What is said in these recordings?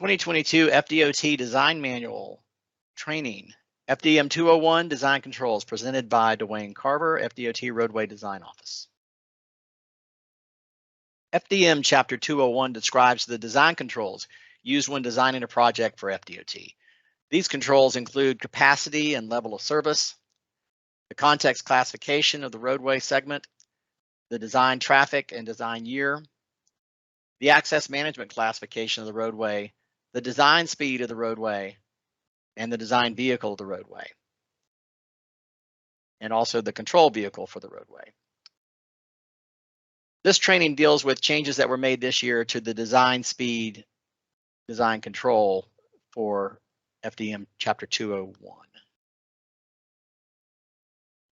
2022 FDOT Design Manual Training, FDM 201 Design Controls, presented by Dwayne Carver, FDOT Roadway Design Office. FDM Chapter 201 describes the design controls used when designing a project for FDOT. These controls include capacity and level of service, the context classification of the roadway segment, the design traffic and design year, the access management classification of the roadway, the design speed of the roadway, and the design vehicle of the roadway, and also the control vehicle for the roadway. This training deals with changes that were made this year to the design speed, design control for FDM Chapter 201.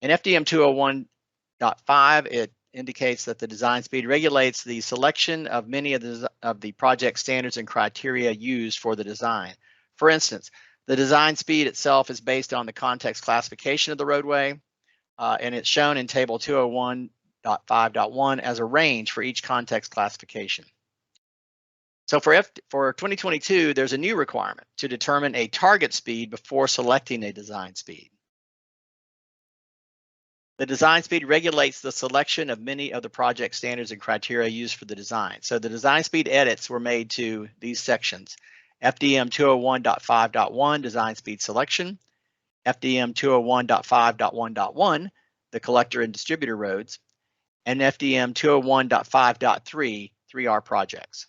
In FDM 201.5, it indicates that the design speed regulates the selection of many of the project standards and criteria used for the design. For instance, the design speed itself is based on the context classification of the roadway, and it's shown in Table 201.5.1 as a range for each context classification. So for 2022, there's a new requirement to determine a target speed before selecting a design speed. The design speed regulates the selection of many of the project standards and criteria used for the design. So the design speed edits were made to these sections: FDM 201.5.1, design speed selection; FDM 201.5.1.1, the collector and distributor roads; and FDM 201.5.3, 3R projects.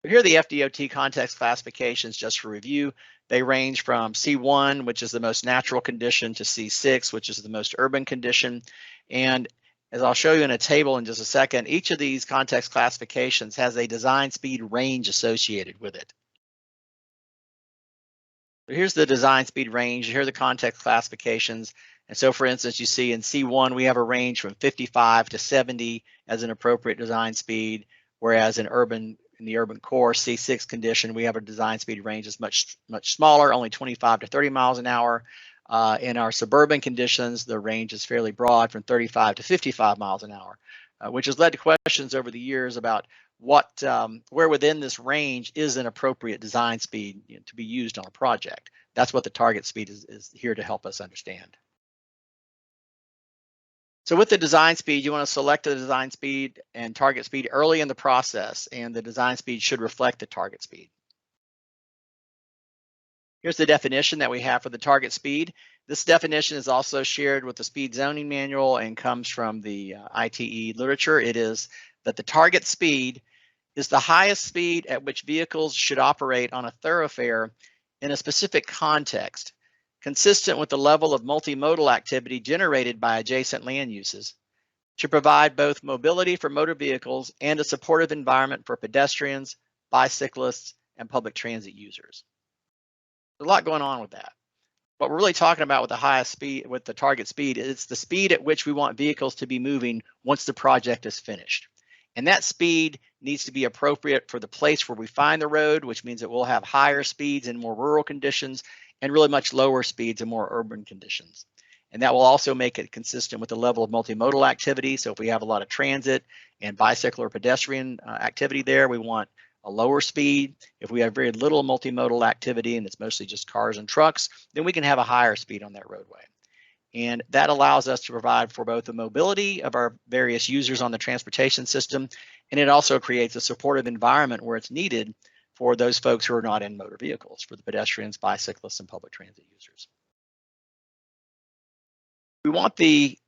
Here are the FDOT context classifications just for review. They range from C1, which is the most natural condition, to C6, which is the most urban condition. And as I'll show you in a table in just a second, each of these context classifications has a design speed range associated with it. So here's the design speed range. Here are the context classifications. And so, for instance, you see in C1, we have a range from 55 to 70 as an appropriate design speed, whereas in the urban core C6 condition, we have a design speed range that's much smaller, only 25 to 30 miles an hour. In our suburban conditions, the range is fairly broad, from 35 to 55 miles an hour, which has led to questions over the years about where within this range is an appropriate design speed to be used on a project. That's what the target speed is here to help us understand. So with the design speed, you want to select the design speed and target speed early in the process, and the design speed should reflect the target speed. Here's the definition that we have for the target speed. This definition is also shared with the speed zoning manual and comes from the ITE literature. It is that the target speed is the highest speed at which vehicles should operate on a thoroughfare in a specific context, consistent with the level of multimodal activity generated by adjacent land uses, to provide both mobility for motor vehicles and a supportive environment for pedestrians, bicyclists, and public transit users. There's a lot going on with that. What we're really talking about with the highest speed, with the target speed, is the speed at which we want vehicles to be moving once the project is finished. And that speed needs to be appropriate for the place where we find the road, which means that we'll have higher speeds in more rural conditions and really much lower speeds in more urban conditions. And that will also make it consistent with the level of multimodal activity. So if we have a lot of transit and bicycle or pedestrian activity there, we want a lower speed. If we have very little multimodal activity and it's mostly just cars and trucks, then we can have a higher speed on that roadway. And that allows us to provide for both the mobility of our various users on the transportation system, and it also creates a supportive environment where it's needed for those folks who are not in motor vehicles, for the pedestrians, bicyclists, and public transit users. We want the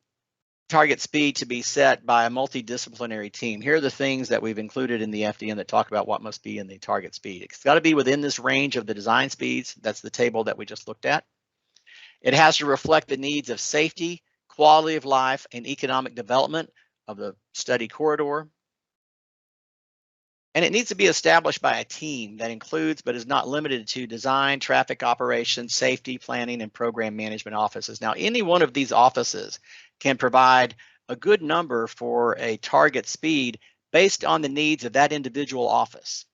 target speed to be set by a multidisciplinary team. Here are the things that we've included in the FDM that talk about what must be in the target speed. It's got to be within this range of the design speeds. That's the table that we just looked at. It has to reflect the needs of safety, quality of life, and economic development of the study corridor. And it needs to be established by a team that includes, but is not limited to, design, traffic operations, safety, planning, and program management offices. Now, any one of these offices can provide a good number for a target speed based on the needs of that individual office.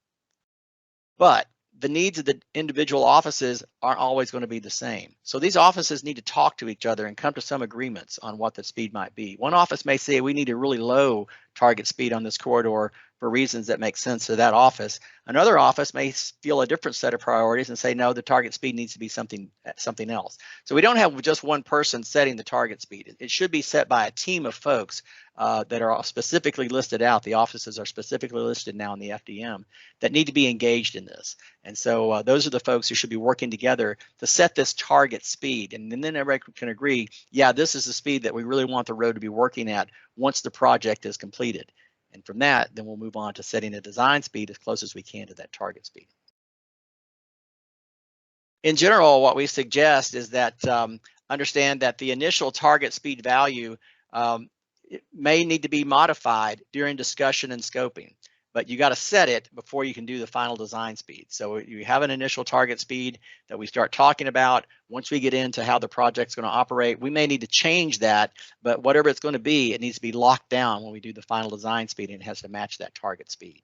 But the needs of the individual offices aren't always going to be the same. So these offices need to talk to each other and come to some agreements on what the speed might be. One office may say we need a really low target speed on this corridor for reasons that make sense to that office. Another office may feel a different set of priorities and say, no, the target speed needs to be something else. So we don't have just one person setting the target speed. It should be set by a team of folks that are all specifically listed out. The offices are specifically listed now in the FDM that need to be engaged in this. And so those are the folks who should be working together to set this target speed. And then everybody can agree, yeah, this is the speed that we really want the road to be working at once the project is completed. And from that, then we'll move on to setting a design speed as close as we can to that target speed. In general, what we suggest is that understand that the initial target speed value it may need to be modified during discussion and scoping, but you got to set it before you can do the final design speed. So you have an initial target speed that we start talking about. Once we get into how the project's going to operate, we may need to change that, but whatever it's going to be, it needs to be locked down when we do the final design speed, and it has to match that target speed.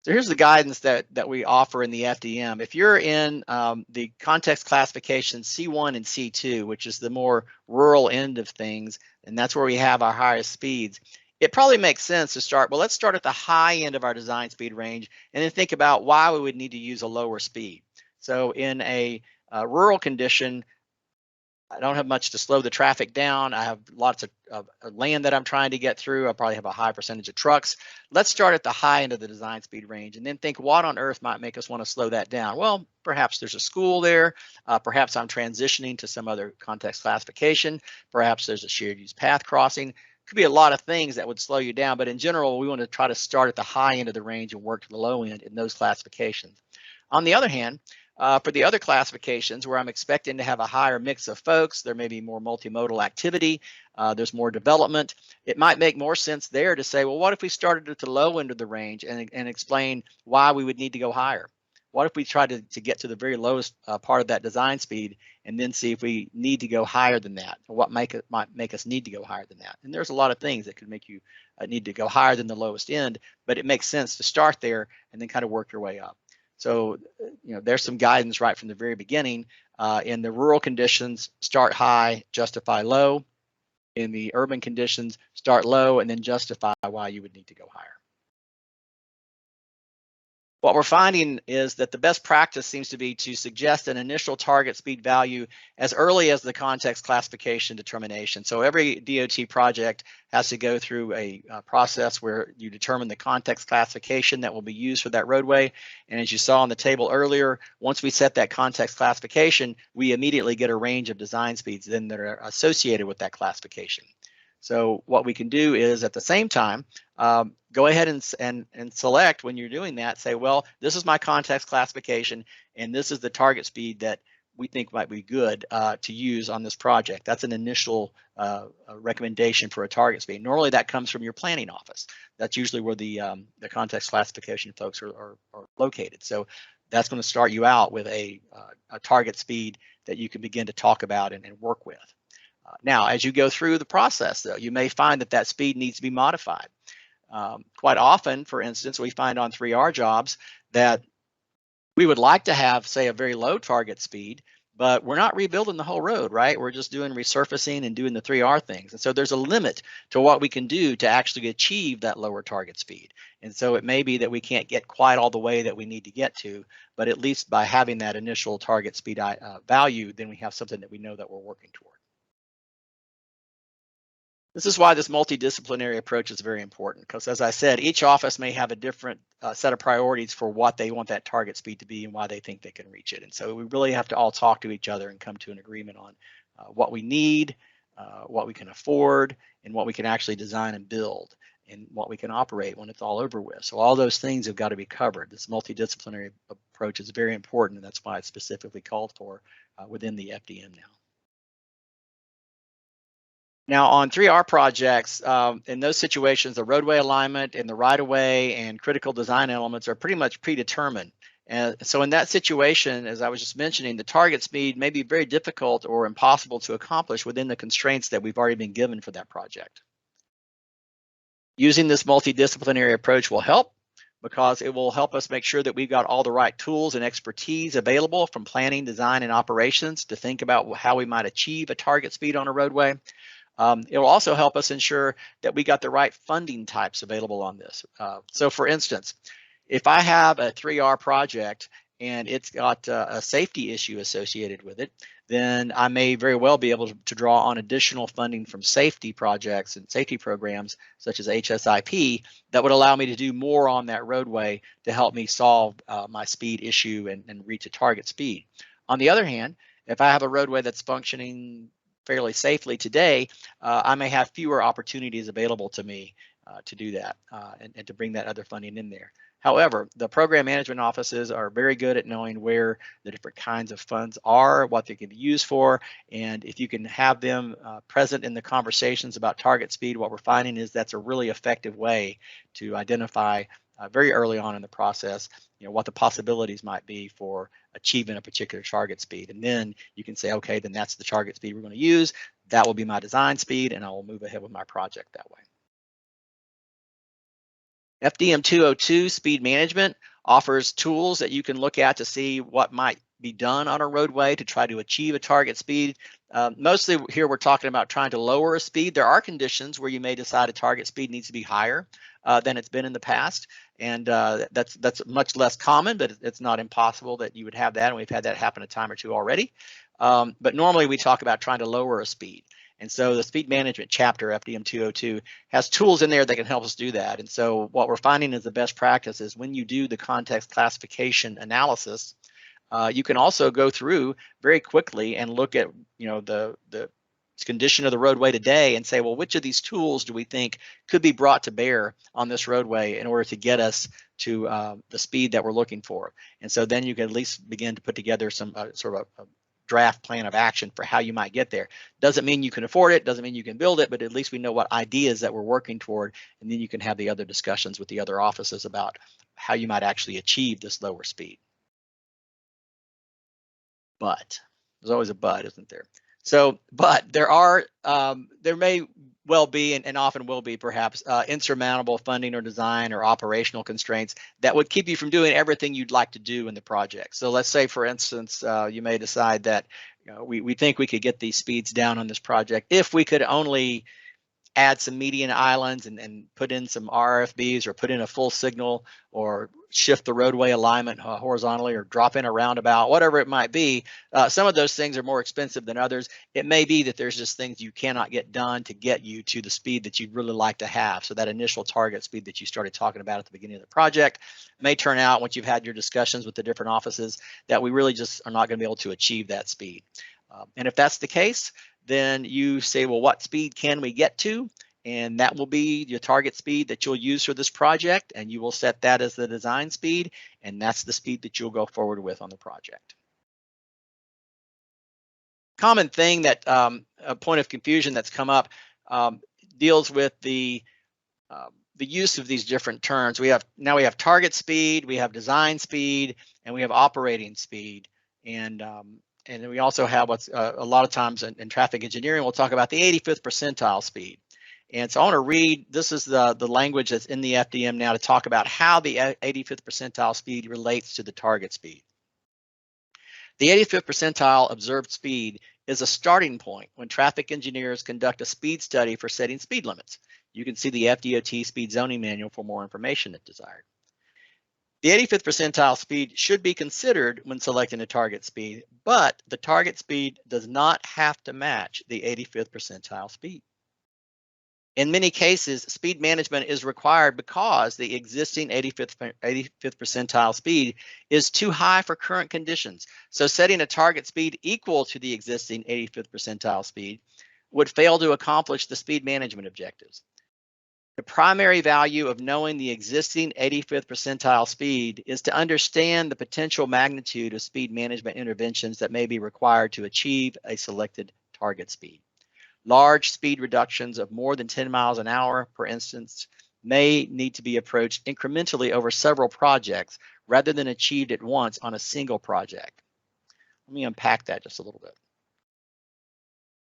So here's the guidance that we offer in the FDM. If you're in the context classification C1 and C2, which is the more rural end of things, and that's where we have our highest speeds, it probably makes sense to start, well, let's start at the high end of our design speed range and then think about why we would need to use a lower speed. So in a rural condition, I don't have much to slow the traffic down. I have lots of land that I'm trying to get through. I probably have a high percentage of trucks. Let's start at the high end of the design speed range and then think what on earth might make us want to slow that down. Well, perhaps there's a school there. Perhaps I'm transitioning to some other context classification. Perhaps there's a shared use path crossing. Could be a lot of things that would slow you down, but in general, we want to try to start at the high end of the range and work to the low end in those classifications. On the other hand, for the other classifications where I'm expecting to have a higher mix of folks, there may be more multimodal activity, there's more development, it might make more sense there to say, well, what if we started at the low end of the range and explain why we would need to go higher? What if we tried to get to the very lowest part of that design speed and then see if we need to go higher than that, or what might make us need to go higher than that? And there's a lot of things that could make you need to go higher than the lowest end, but it makes sense to start there and then kind of work your way up. So, there's some guidance right from the very beginning. In the rural conditions, start high, justify low. In the urban conditions, start low and then justify why you would need to go higher. What we're finding is that the best practice seems to be to suggest an initial target speed value as early as the context classification determination. So every DOT project has to go through a process where you determine the context classification that will be used for that roadway. And as you saw on the table earlier, once we set that context classification, we immediately get a range of design speeds then that are associated with that classification. So what we can do is at the same time, go ahead and select when you're doing that, say, well, this is my context classification, and this is the target speed that we think might be good to use on this project. That's an initial recommendation for a target speed. Normally that comes from your planning office. That's usually where the context classification folks are located. So that's going to start you out with a target speed that you can begin to talk about and work with. Now, as you go through the process, though, you may find that speed needs to be modified. Quite often, for instance, we find on 3R jobs that we would like to have, say, a very low target speed, but we're not rebuilding the whole road, right? We're just doing resurfacing and doing the 3R things. And so there's a limit to what we can do to actually achieve that lower target speed. And so it may be that we can't get quite all the way that we need to get to, but at least by having that initial target speed value, then we have something that we know that we're working toward. This is why this multidisciplinary approach is very important, because as I said, each office may have a different set of priorities for what they want that target speed to be and why they think they can reach it. And so we really have to all talk to each other and come to an agreement on what we need, what we can afford, and what we can actually design and build, and what we can operate when it's all over with. So all those things have got to be covered. This multidisciplinary approach is very important, and that's why it's specifically called for within the FDM now. Now on 3R projects, in those situations, the roadway alignment and the right-of-way and critical design elements are pretty much predetermined. And so in that situation, as I was just mentioning, the target speed may be very difficult or impossible to accomplish within the constraints that we've already been given for that project. Using this multidisciplinary approach will help, because it will help us make sure that we've got all the right tools and expertise available from planning, design, and operations to think about how we might achieve a target speed on a roadway. It will also help us ensure that we got the right funding types available on this. So for instance, if I have a 3R project and it's got a safety issue associated with it, then I may very well be able to draw on additional funding from safety projects and safety programs such as HSIP that would allow me to do more on that roadway to help me solve my speed issue and reach a target speed. On the other hand, if I have a roadway that's functioning fairly safely today, I may have fewer opportunities available to me to do that and to bring that other funding in there. However, the program management offices are very good at knowing where the different kinds of funds are, what they can be used for, and if you can have them present in the conversations about target speed, what we're finding is that's a really effective way to identify very early on in the process, what the possibilities might be for achieving a particular target speed. And then you can say, okay, then that's the target speed we're going to use. That will be my design speed, and I will move ahead with my project that way. FDM 202 speed management offers tools that you can look at to see what might be done on a roadway to try to achieve a target speed. Mostly here we're talking about trying to lower a speed. There are conditions where you may decide a target speed needs to be higher than it's been in the past, and that's much less common, but it's not impossible that you would have that, and we've had that happen a time or two already. But normally we talk about trying to lower a speed. And so the speed management chapter, FDM 202, has tools in there that can help us do that. And so what we're finding is the best practice is when you do the context classification analysis, you can also go through very quickly and look at the condition of the roadway today and say, well, which of these tools do we think could be brought to bear on this roadway in order to get us to the speed that we're looking for. And so then you can at least begin to put together some sort of a draft plan of action for how you might get there. Doesn't mean you can afford it, doesn't mean you can build it, but at least we know what ideas that we're working toward, and then you can have the other discussions with the other offices about how you might actually achieve this lower speed. But there's always a but, isn't there? So, but there may well be, and often will be perhaps, insurmountable funding or design or operational constraints that would keep you from doing everything you'd like to do in the project. So let's say, for instance, you may decide that we think we could get these speeds down on this project if we could only add some median islands and put in some RFBs or put in a full signal or shift the roadway alignment horizontally or drop in a roundabout, whatever it might be. Some of those things are more expensive than others. It may be that there's just things you cannot get done to get you to the speed that you'd really like to have. So that initial target speed that you started talking about at the beginning of the project may turn out, once you've had your discussions with the different offices, that we really just are not going to be able to achieve that speed. And if that's the case, then you say, well, what speed can we get to? And that will be your target speed that you'll use for this project, and you will set that as the design speed, and that's the speed that you'll go forward with on the project. Common thing that a point of confusion that's come up deals with the use of these different terms. Now we have target speed, we have design speed, and we have operating speed, and then we also have what's a lot of times in traffic engineering, we'll talk about the 85th percentile speed. And so I want to read, this is the language that's in the FDM now to talk about how the 85th percentile speed relates to the target speed. The 85th percentile observed speed is a starting point when traffic engineers conduct a speed study for setting speed limits. You can see the FDOT speed zoning manual for more information if desired. The 85th percentile speed should be considered when selecting a target speed, but the target speed does not have to match the 85th percentile speed. In many cases, speed management is required because the existing 85th percentile speed is too high for current conditions. So setting a target speed equal to the existing 85th percentile speed would fail to accomplish the speed management objectives. The primary value of knowing the existing 85th percentile speed is to understand the potential magnitude of speed management interventions that may be required to achieve a selected target speed. Large speed reductions of more than 10 miles an hour, for instance, may need to be approached incrementally over several projects rather than achieved at once on a single project. Let me unpack that just a little bit.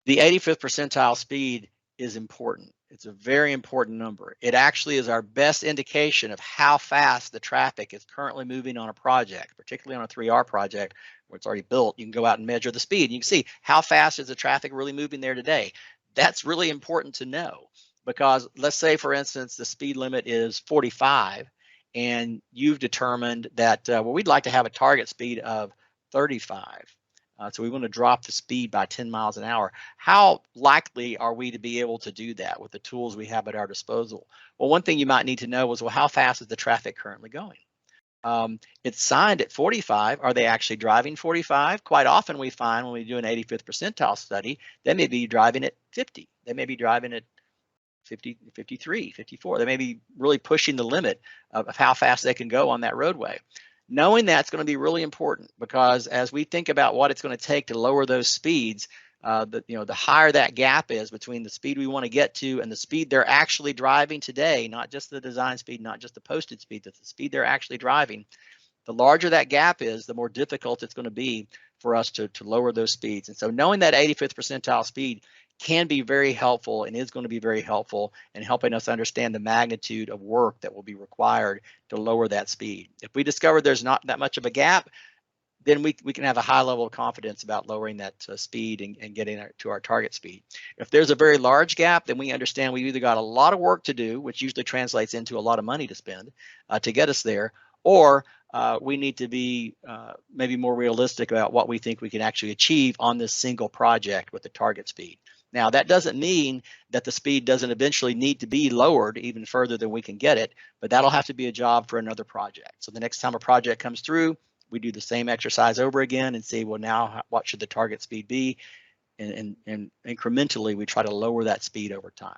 The 85th percentile speed is important. It's a very important number. It actually is our best indication of how fast the traffic is currently moving on a project, particularly on a 3R project where it's already built. You can go out and measure the speed. You can see how fast is the traffic really moving there today. That's really important to know, because let's say, for instance, the speed limit is 45 and you've determined that, well, we'd like to have a target speed of 35. So we want to drop the speed by 10 miles an hour. How likely are we to be able to do that with the tools we have at our disposal? Well, one thing you might need to know is, well, how fast is the traffic currently going? It's signed at 45. Are they actually driving 45? Quite often we find when we do an 85th percentile study, they may be driving at 50. They may be driving at 50, 53, 54. They may be really pushing the limit of how fast they can go on that roadway. Knowing that's going to be really important, because as we think about what it's going to take to lower those speeds, the higher that gap is between the speed we want to get to and the speed they're actually driving today, not just the design speed, not just the posted speed, but the speed they're actually driving, the larger that gap is, the more difficult it's going to be for us to lower those speeds. And so knowing that 85th percentile speed can be very helpful and is going to be very helpful in helping us understand the magnitude of work that will be required to lower that speed. If we discover there's not that much of a gap, then we can have a high level of confidence about lowering that speed and getting to our target speed. If there's a very large gap, then we understand we've either got a lot of work to do, which usually translates into a lot of money to spend to get us there, or we need to be maybe more realistic about what we think we can actually achieve on this single project with the target speed. Now, that doesn't mean that the speed doesn't eventually need to be lowered even further than we can get it, but that'll have to be a job for another project. So the next time a project comes through, we do the same exercise over again and see, well, now what should the target speed be? And incrementally, we try to lower that speed over time.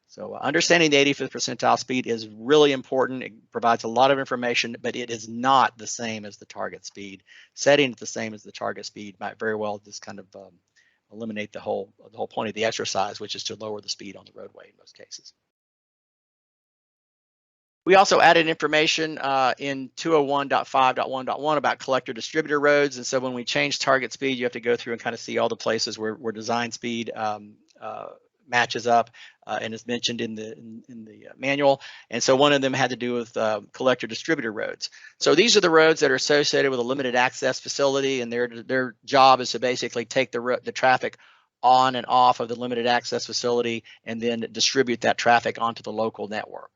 So understanding the 85th percentile speed is really important. It provides a lot of information, but it is not the same as the target speed. Setting it the same as the target speed might very well just kind of eliminate the whole point of the exercise, which is to lower the speed on the roadway in most cases. We also added information in 201.5.1.1 about collector distributor roads. And so when we change target speed, you have to go through and kind of see all the places where design speed matches up and is mentioned in the manual. And so one of them had to do with collector distributor roads. So these are the roads that are associated with a limited access facility, and their job is to basically take the traffic on and off of the limited access facility and then distribute that traffic onto the local network.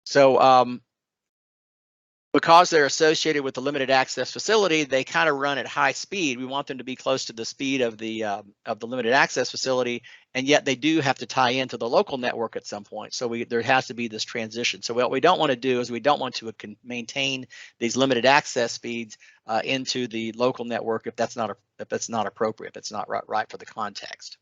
So because they're associated with the limited access facility, they kind of run at high speed. We want them to be close to the speed of the limited access facility, and yet they do have to tie into the local network at some point. So there has to be this transition. So what we don't want to do is we don't want to maintain these limited access speeds into the local network if that's not appropriate, if it's not right for the context.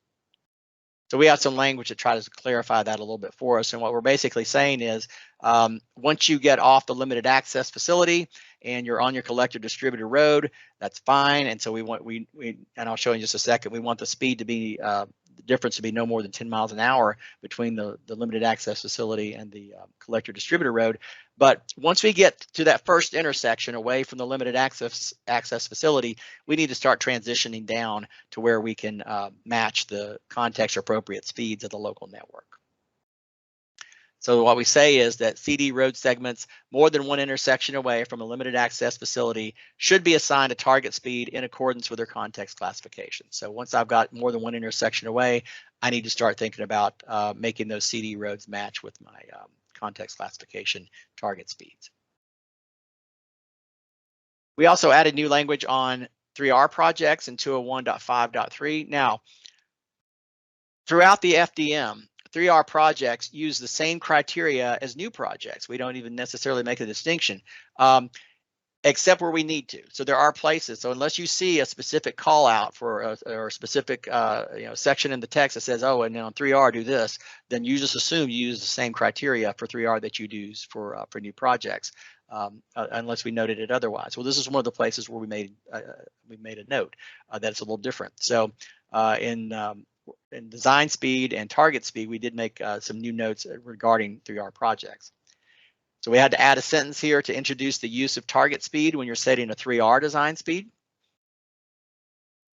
So we have some language that tries to clarify that a little bit for us. And what we're basically saying is, once you get off the limited access facility and you're on your collector distributor road, that's fine. And so and I'll show you in just a second, we want the speed to be, the difference to be no more than 10 miles an hour between the limited access facility and the collector distributor road. But once we get to that first intersection away from the limited access facility, we need to start transitioning down to where we can match the context appropriate speeds of the local network. So what we say is that CD road segments more than one intersection away from a limited access facility should be assigned a target speed in accordance with their context classification. So once I've got more than one intersection away, I need to start thinking about making those CD roads match with my context classification target speeds. We also added new language on 3R projects in 201.5.3. Now, throughout the FDM, 3R projects use the same criteria as new projects. We don't even necessarily make a distinction, except where we need to. So there are places. So unless you see a specific call out for a specific section in the text that says, oh, and on 3R do this, then you just assume you use the same criteria for 3R that you'd use for new projects, unless we noted it otherwise. Well, this is one of the places where we made a note that it's a little different. So in design speed and target speed, we did make some new notes regarding 3R projects. So we had to add a sentence here to introduce the use of target speed when you're setting a 3R design speed.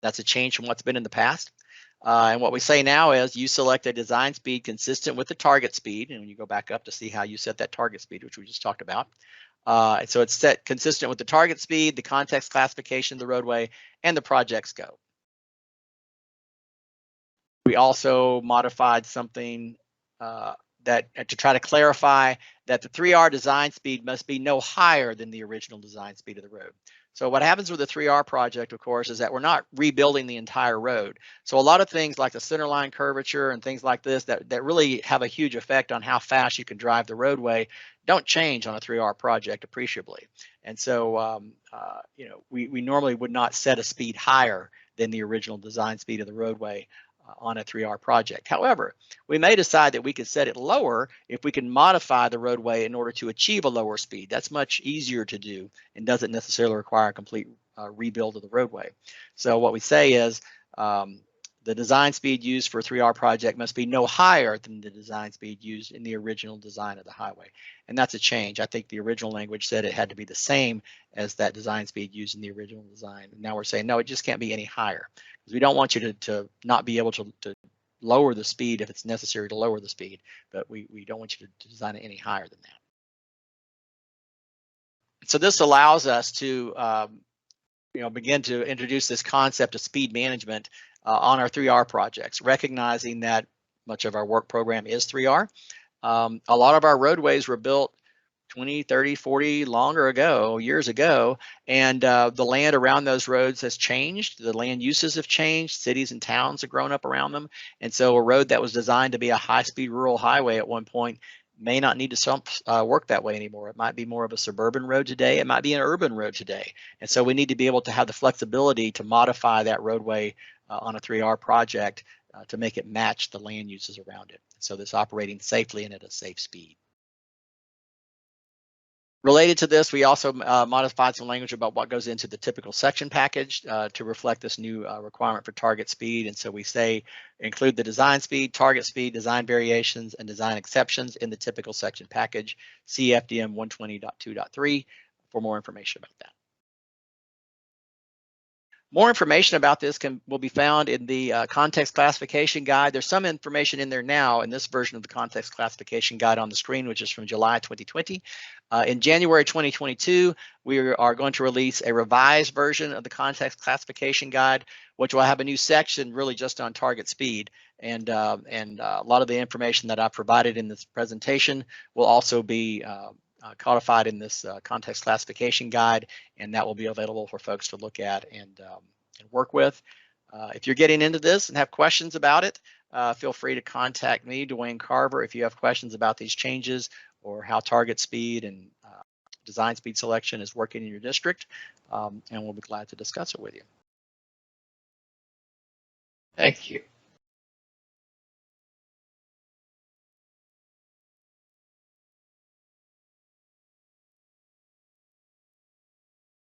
That's a change from what's been in the past. And what we say now is you select a design speed consistent with the target speed. And when you go back up to see how you set that target speed, which we just talked about. And so it's set consistent with the target speed, the context classification of the roadway, and the project scope. We also modified something that to try to clarify that the 3R design speed must be no higher than the original design speed of the road. So what happens with the 3R project, of course, is that we're not rebuilding the entire road. So a lot of things like the centerline curvature and things like this that really have a huge effect on how fast you can drive the roadway don't change on a 3R project appreciably. And so, we normally would not set a speed higher than the original design speed of the roadway on a 3R project. However, we may decide that we could set it lower if we can modify the roadway in order to achieve a lower speed. That's much easier to do and doesn't necessarily require a complete rebuild of the roadway. So what we say is the design speed used for a 3R project must be no higher than the design speed used in the original design of the highway. And that's a change. I think the original language said it had to be the same as that design speed used in the original design. And now we're saying, no, it just can't be any higher. Because we don't want you to not be able to lower the speed if it's necessary to lower the speed, but we don't want you to design it any higher than that. So this allows us to begin to introduce this concept of speed management on our 3R projects, recognizing that much of our work program is 3R. A lot of our roadways were built 20, 30, 40 years ago, and the land around those roads has changed. The land uses have changed. Cities and towns have grown up around them. And so a road that was designed to be a high-speed rural highway at one point may not need to work that way anymore. It might be more of a suburban road today. It might be an urban road today. And so we need to be able to have the flexibility to modify that roadway on a 3R project to make it match the land uses around it. So this operating safely and at a safe speed. Related to this, we also modified some language about what goes into the typical section package to reflect this new requirement for target speed. And so we say include the design speed, target speed, design variations, and design exceptions in the typical section package, see FDM 120.2.3 for more information about that. More information about this will be found in the context classification guide. There's some information in there now in this version of the context classification guide on the screen, which is from July 2020. In January 2022, we are going to release a revised version of the context classification guide, which will have a new section really just on target speed. And a lot of the information that I've provided in this presentation will also be codified in this context classification guide, and that will be available for folks to look at and work with. If you're getting into this and have questions about it, feel free to contact me, Dwayne Carver, if you have questions about these changes or how target speed and design speed selection is working in your district, and we'll be glad to discuss it with you. Thank you.